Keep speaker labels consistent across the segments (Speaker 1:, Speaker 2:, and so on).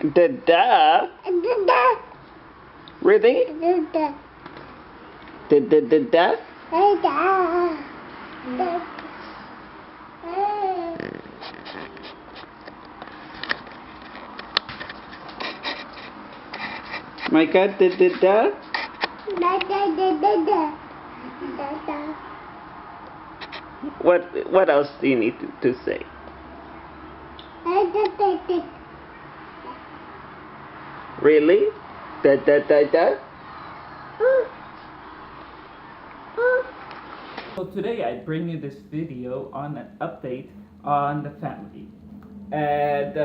Speaker 1: Da-da. Really? Da-da-da-da? Micah, da-da-da? What else do you need to say? Really? Da-da-da-da? So today I bring you this video on an update on the family. And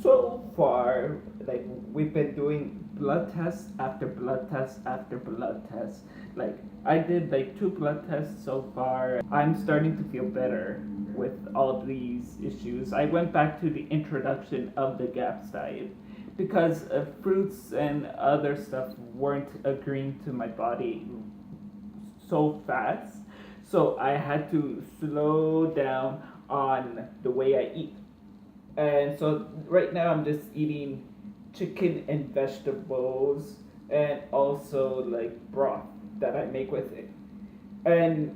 Speaker 1: so far, like, we've been doing blood tests after blood tests after blood tests. Like, I did like 2 blood tests so far. I'm starting to feel better with all these issues. I went back to the introduction of the GAPS diet because fruits and other stuff weren't agreeing to my body so fast. So I had to slow down on the way I eat. And so right now I'm just eating chicken and vegetables and also like broth that I make with it. And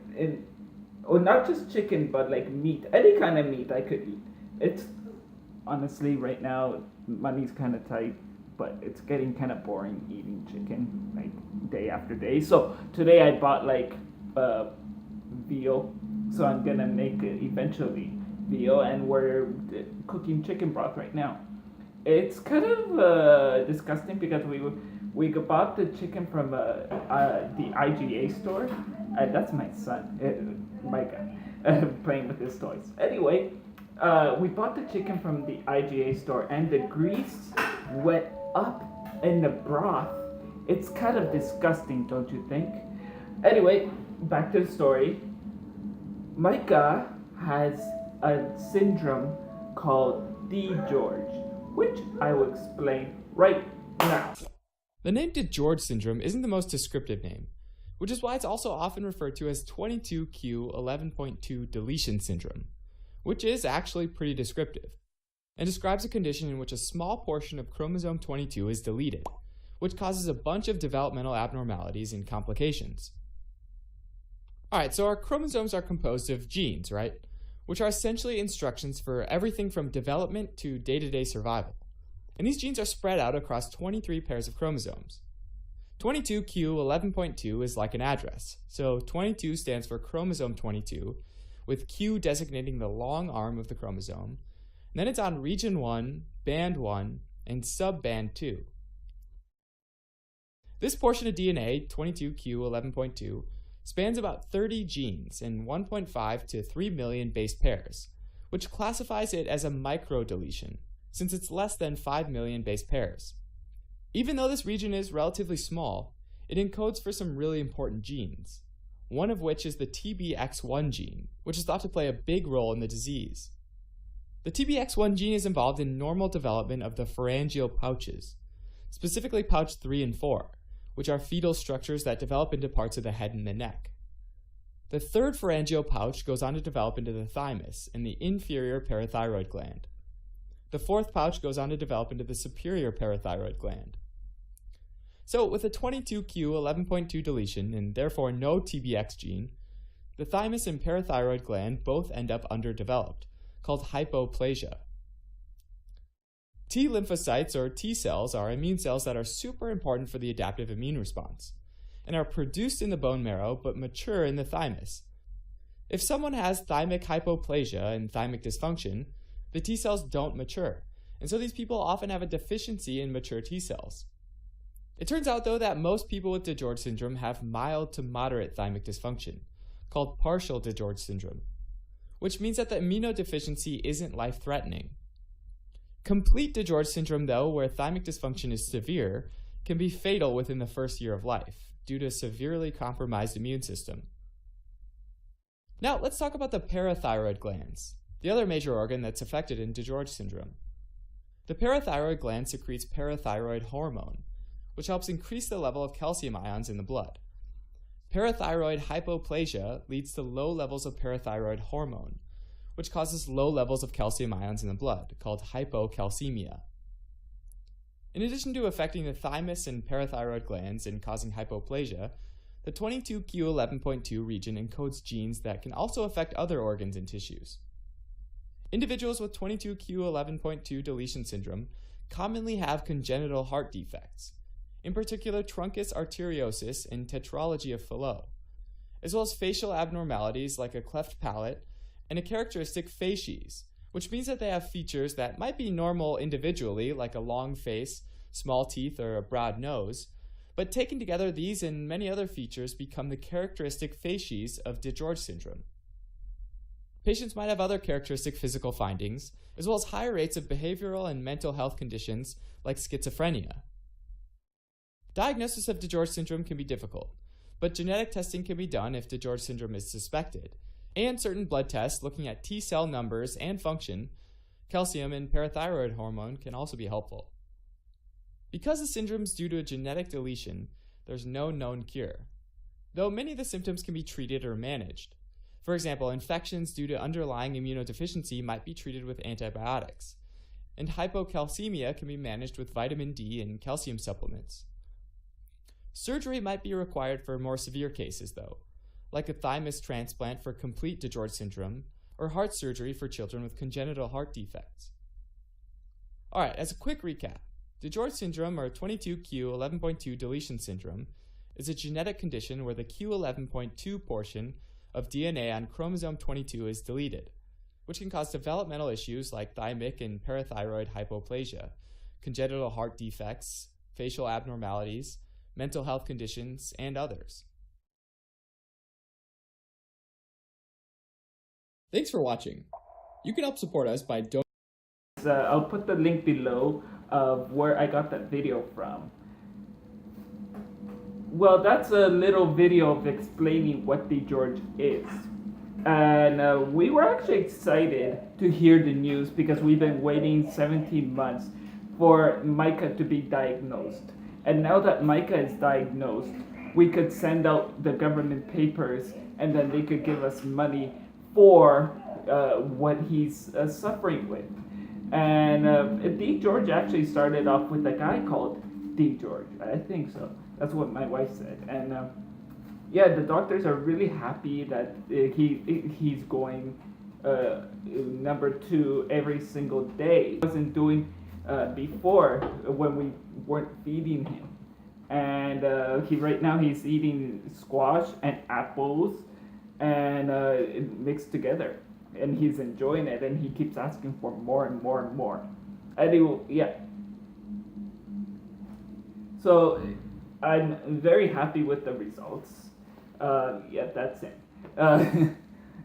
Speaker 1: not just chicken, but like meat, any kind of meat I could eat. It's honestly right now money's kind of tight, but it's getting kind of boring eating chicken like day after day. So today I bought like veal, so I'm gonna make eventually veal, and we're cooking chicken broth right now. It's kind of disgusting because we bought the chicken from the IGA store. That's my son, Micah, playing with his toys. Anyway, we bought the chicken from the IGA store, and the grease went up in the broth. It's kind of disgusting, don't you think? Anyway, back to the story. Micah has a syndrome called digeorge, which I will explain right now.
Speaker 2: The name digeorge syndrome isn't the most descriptive name, which is why it's also often referred to as 22q11.2 deletion syndrome, which is actually pretty descriptive, and describes a condition in which a small portion of chromosome 22 is deleted, which causes a bunch of developmental abnormalities and complications. Alright, so our chromosomes are composed of genes, right? Which are essentially instructions for everything from development to day-to-day survival. And these genes are spread out across 23 pairs of chromosomes. 22q11.2 is like an address, so 22 stands for chromosome 22, with Q designating the long arm of the chromosome, and then it's on region 1, band 1, and subband 2. This portion of DNA, 22q11.2, spans about 30 genes and 1.5 to 3 million base pairs, which classifies it as a microdeletion, since it's less than 5 million base pairs. Even though this region is relatively small, it encodes for some really important genes, one of which is the TBX1 gene, which is thought to play a big role in the disease. The TBX1 gene is involved in normal development of the pharyngeal pouches, specifically pouch 3 and 4, which are fetal structures that develop into parts of the head and the neck. The third pharyngeal pouch goes on to develop into the thymus and the inferior parathyroid gland. The fourth pouch goes on to develop into the superior parathyroid gland. So with a 22q11.2 deletion and therefore no TBX gene, the thymus and parathyroid gland both end up underdeveloped, called hypoplasia. T lymphocytes, or T cells, are immune cells that are super important for the adaptive immune response, and are produced in the bone marrow but mature in the thymus. If someone has thymic hypoplasia and thymic dysfunction, the T cells don't mature, and so these people often have a deficiency in mature T cells. It turns out, though, that most people with digeorge syndrome have mild to moderate thymic dysfunction, called partial digeorge syndrome, which means that the immunodeficiency isn't life-threatening. Complete digeorge syndrome, though, where thymic dysfunction is severe, can be fatal within the first year of life due to a severely compromised immune system. Now, let's talk about the parathyroid glands, the other major organ that's affected in digeorge syndrome. The parathyroid gland secretes parathyroid hormone, which helps increase the level of calcium ions in the blood. Parathyroid hypoplasia leads to low levels of parathyroid hormone, which causes low levels of calcium ions in the blood, called hypocalcemia. In addition to affecting the thymus and parathyroid glands and causing hypoplasia, the 22q11.2 region encodes genes that can also affect other organs and tissues. Individuals with 22q11.2 deletion syndrome commonly have congenital heart defects, in particular truncus arteriosus and tetralogy of Fallot, as well as facial abnormalities like a cleft palate and a characteristic facies, which means that they have features that might be normal individually, like a long face, small teeth, or a broad nose, but taken together, these and many other features become the characteristic facies of digeorge syndrome. Patients might have other characteristic physical findings, as well as higher rates of behavioral and mental health conditions like schizophrenia. Diagnosis of digeorge syndrome can be difficult, but genetic testing can be done if digeorge syndrome is suspected, and certain blood tests looking at T cell numbers and function, calcium and parathyroid hormone can also be helpful. Because the syndrome is due to a genetic deletion, there's no known cure, though many of the symptoms can be treated or managed. For example, infections due to underlying immunodeficiency might be treated with antibiotics, and hypocalcemia can be managed with vitamin D and calcium supplements. Surgery might be required for more severe cases, though, like a thymus transplant for complete digeorge syndrome, or heart surgery for children with congenital heart defects. Alright, as a quick recap, digeorge syndrome, or 22q11.2 deletion syndrome, is a genetic condition where the q11.2 portion of DNA on chromosome 22 is deleted, which can cause developmental issues like thymic and parathyroid hypoplasia, congenital heart defects, facial abnormalities, mental health conditions, and others. Thanks for watching. You can help support us by donating.
Speaker 1: I'll put the link below of where I got that video from. Well, that's a little video of explaining what digeorge is. And we were actually excited to hear the news because we've been waiting 17 months for Micah to be diagnosed. And now that Micah is diagnosed, we could send out the government papers and then they could give us money for what he's suffering with. And digeorge actually started off with a guy called digeorge. I think so. That's what my wife said. And yeah, the doctors are really happy that he's going number 2 every single day. He wasn't doing before when we weren't feeding him. And right now he's eating squash and apples and mixed together. And he's enjoying it, and he keeps asking for more and more and more. And yeah. So I'm very happy with the results. Yeah, that's it.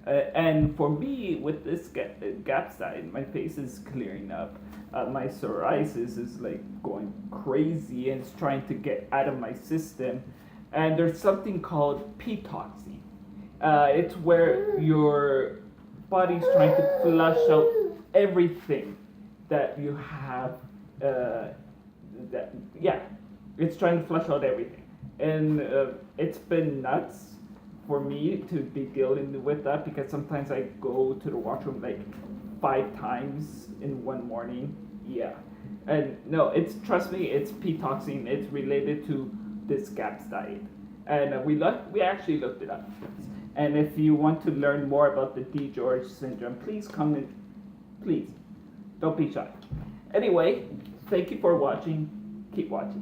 Speaker 1: And for me, with this gap side, my face is clearing up. My psoriasis is like going crazy and it's trying to get out of my system. And there's something called P-toxin. It's where your body's trying to flush out everything that you have. It's trying to flush out everything. And it's been nuts for me to be dealing with that because sometimes I go to the washroom like 5 times in one morning. Yeah. And no, trust me, it's P-toxin. It's related to this GAPS diet. And we actually looked it up. And if you want to learn more about the digeorge syndrome, please comment. Please, don't be shy. Anyway, thank you for watching. Keep watching.